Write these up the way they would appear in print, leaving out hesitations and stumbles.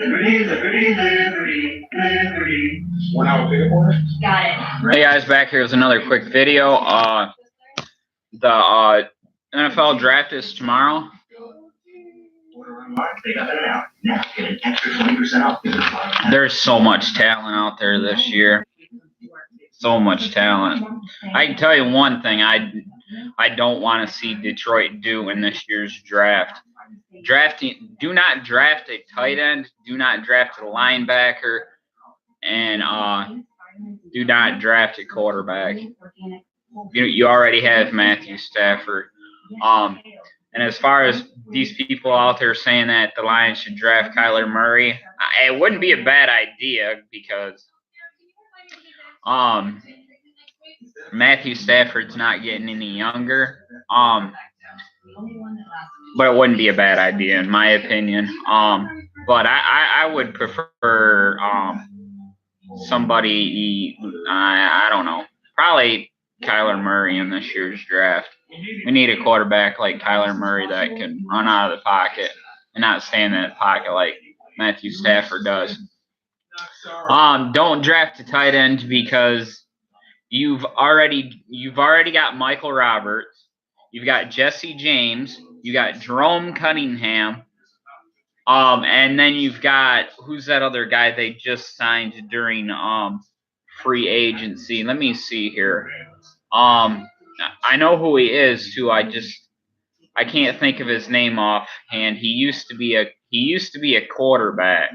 Liberty, liberty, liberty, liberty. 1 hour pickup order? Got it. Hey guys, back here with another quick video. The NFL draft is tomorrow. They got that out. Now get an extra 20% off. There's so much talent out there this year. So much talent. I can tell you one thing I don't want to see Detroit do in this year's draft. Do not draft a tight end, do not draft a linebacker, and do not draft a quarterback. You already have Matthew Stafford. And as far as these people out there saying that the Lions should draft Kyler Murray, it wouldn't be a bad idea because Matthew Stafford's not getting any younger. But it wouldn't be a bad idea in my opinion. But I would prefer somebody, I don't know, probably Kyler Murray in this year's draft. We need a quarterback like Kyler Murray that can run out of the pocket and not stand in the pocket like Matthew Stafford does. Don't draft a tight end because you've already got Michael Roberts, you've got Jesse James, you got Jerome Cunningham, and then you've got, who's that other guy they just signed during free agency? Let me see here. I know who he is too. I can't think of his name offhand. He used to be a quarterback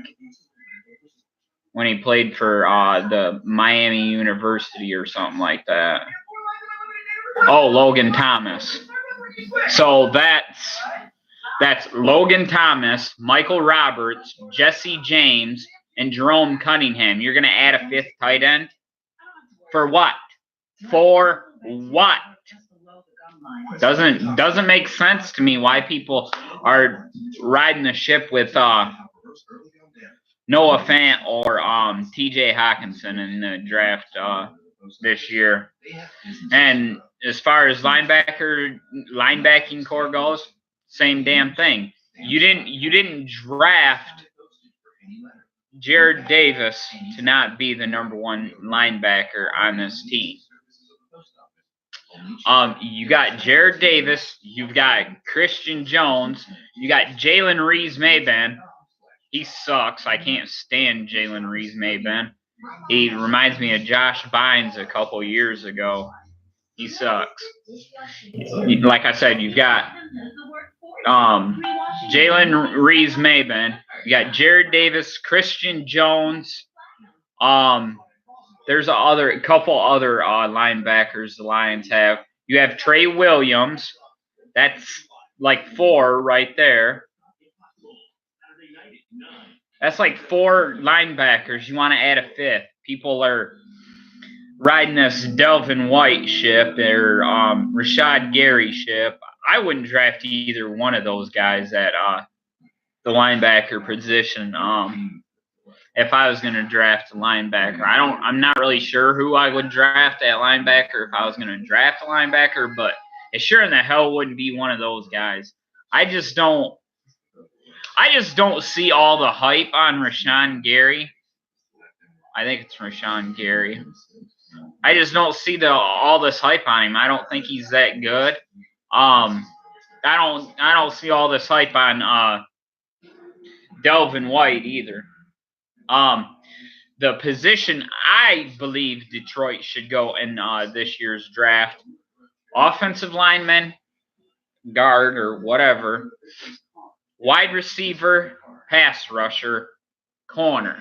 when he played for the Miami University or something like that. Oh, Logan Thomas. So that's Logan Thomas, Michael Roberts, Jesse James, and Jerome Cunningham. You're gonna add a fifth tight end? For what? For what? Doesn't make sense to me why people are riding the ship with Noah Fant or T.J. Hockenson in the draft this year. And as far as linebacking core goes, same damn thing. You didn't draft Jared Davis to not be the #1 linebacker on this team. You got Jared Davis, you've got Christian Jones, you got Jalen Reeves-Maybin. He sucks. I can't stand Jalen Reeves-Maybin. He reminds me of Josh Bynes a couple years ago. He sucks. Like I said, you've got Jalen Reeves-Maybin. You got Jared Davis, Christian Jones. There's a couple other linebackers the Lions have. You have Trey Williams. That's like 4 right there. That's like 4 linebackers. You want to add a fifth. People are riding this Delvin White ship or Rashad Gary ship. I wouldn't draft either one of those guys at the linebacker position. If I was going to draft a linebacker, I'm not really sure who I would draft at linebacker if I was going to draft a linebacker, but it sure in the hell wouldn't be one of those guys. I just don't see all the hype on Rashawn Gary. I think it's Rashawn Gary. I just don't see all this hype on him. I don't think he's that good. I don't see all this hype on Delvin White either. The position I believe Detroit should go in this year's draft: offensive lineman, guard or whatever, wide receiver, pass rusher, corner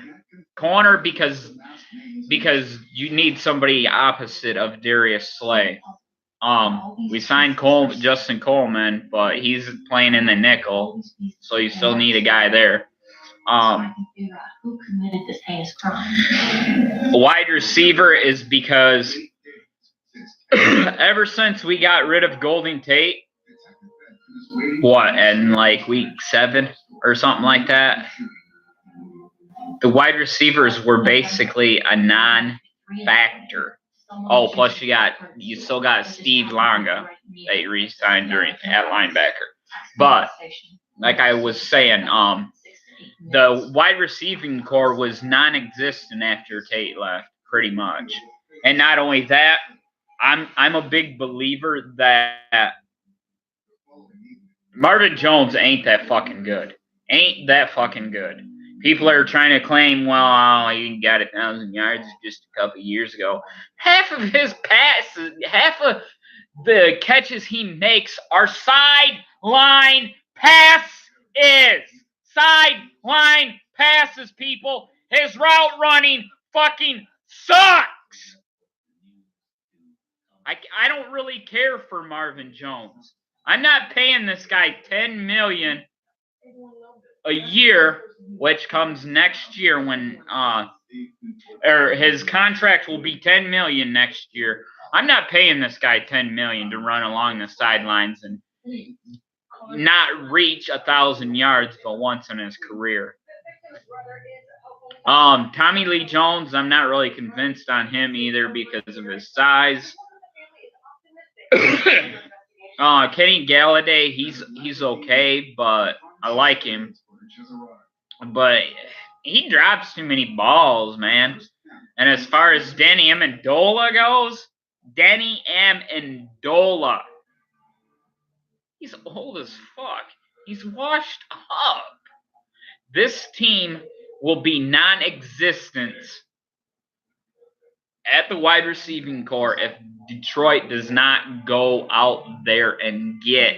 because you need somebody opposite of Darius Slay. We signed Justin Coleman, but he's playing in the nickel, so you still need a guy there. Who committed this heinous crime? Wide receiver is because ever since we got rid of Golden Tate, in like week 7 or something like that, the wide receivers were basically a non-factor. Oh, plus you still got Steve Longa that you re-signed at linebacker. But like I was saying, the wide receiving core was non-existent after Tate left, pretty much. And not only that, I'm a big believer that Marvin Jones ain't that fucking good. Ain't that fucking good. People are trying to claim, well, he got 1,000 yards just a couple years ago. Half of his passes, half of the catches he makes are sideline passes. Sideline passes, people. His route running fucking sucks. I don't really care for Marvin Jones. I'm not paying this guy $10 million a year, which comes next year when or his contract will be $10 million next year. I'm not paying this guy $10 million to run along the sidelines and not reach 1,000 yards but once in his career. Tommy Lee Jones, I'm not really convinced on him either because of his size. Kenny Galladay, he's okay, but I like him. But he drops too many balls, man. And as far as Danny Amendola goes, Danny Amendola, he's old as fuck. He's washed up. This team will be non-existent at the wide receiving core if Detroit does not go out there and get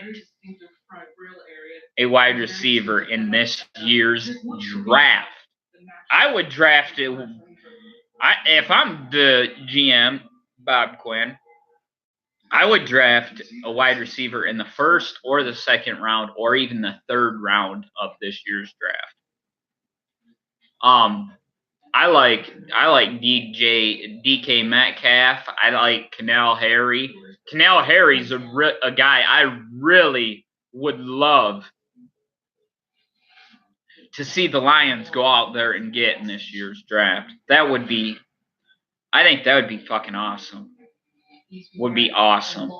a wide receiver in this year's draft. I would draft it. If I'm the GM, Bob Quinn, I would draft a wide receiver in the first or the second round or even the third round of this year's draft. I like DK Metcalf. I like N'Keal Harry. N'Keal Harry's a guy I really would love to see the Lions go out there and get in this year's draft. I think that would be fucking awesome. Would be awesome.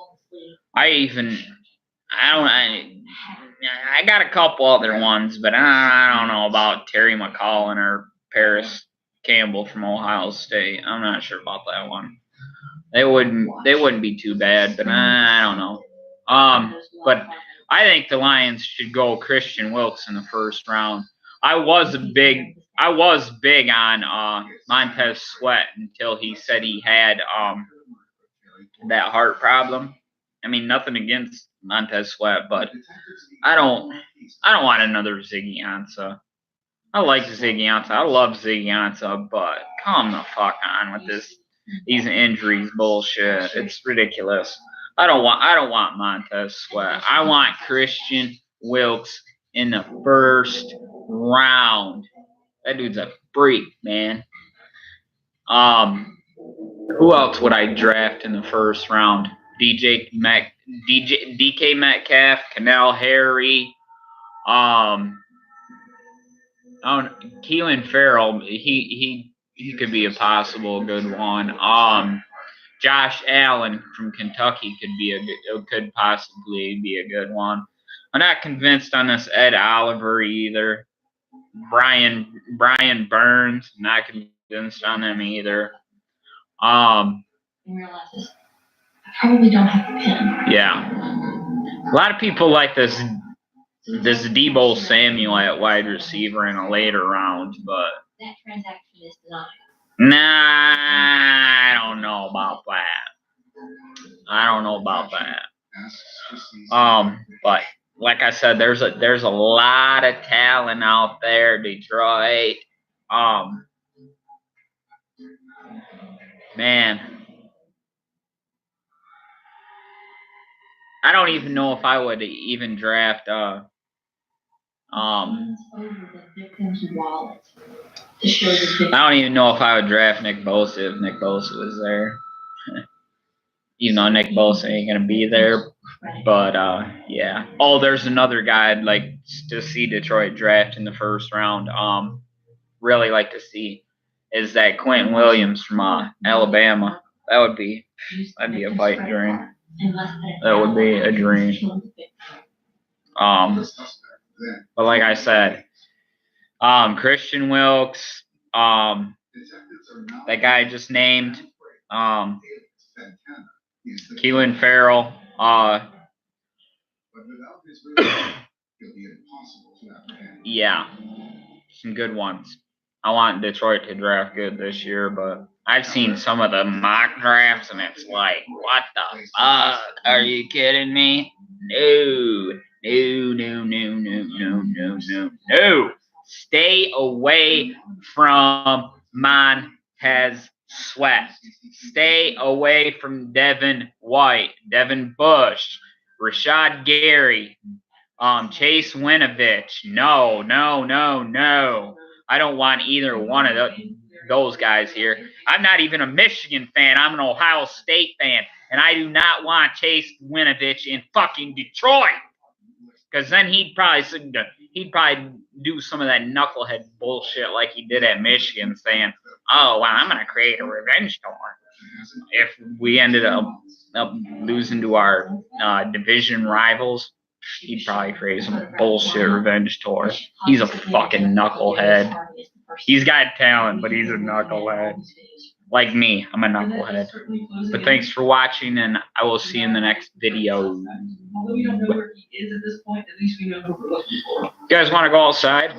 I got a couple other ones, but I don't know about Terry McLaurin or Paris Campbell from Ohio State. I'm not sure about that one. They wouldn't be too bad, but I don't know. But I think the Lions should go Christian Wilkes in the first round. I was big on Montez Sweat until he said he had that heart problem. I mean, nothing against Montez Sweat, but I don't want another Ziggy Ansah. I like Ziggy Ansah. I love Ziggy Ansah, but come the fuck on with these injuries bullshit. It's ridiculous. I don't want Montez Sweat. I want Christian Wilkes in the first round. That dude's a freak, man. Who else would I draft in the first round? DK Metcalf, N'Keal Harry, Keelan Farrell. He could be a possible good one. Josh Allen from Kentucky could possibly be a good one. I'm not convinced on this Ed Oliver either. Brian Burns, not convinced on them either. Realizes I probably don't have the pin. Yeah. A lot of people like this Deebo Samuel at wide receiver in a later round, but that transaction is denied. Nah, I don't know about that. But like I said, there's a lot of talent out there, Detroit. Man, I don't even know if I would even draft I don't even know if I would draft Nick Bosa if Nick Bosa was there. You know, Nick Bosa ain't gonna be there. But yeah. Oh, there's another guy I'd like to see Detroit draft in the first round. Really like to see is that Quentin Williams from Alabama. That'd be a pipe dream. That would be a dream. But like I said, Christian Wilkes, that guy I just named, Keelan Farrell, yeah, some good ones. I want Detroit to draft good this year, but I've seen some of the mock drafts, and it's like, what the fuck? Are you kidding me? No. Stay away from Montez Sweat. Stay away from Devin White, Devin Bush, Rashad Gary, Chase Winovich. No. I don't want either one of those guys here. I'm not even a Michigan fan. I'm an Ohio State fan. And I do not want Chase Winovich in fucking Detroit. Because then he'd probably do some of that knucklehead bullshit like he did at Michigan, saying, oh, well, I'm going to create a revenge tour. If we ended up losing to our division rivals, he'd probably create some bullshit revenge tour. He's a fucking knucklehead. He's got talent, but he's a knucklehead. Like me, I'm a knucklehead. But thanks for watching, and I will see you in the next video. Although we don't know where he is at this point, at least we know who we're looking for. You guys want to go outside?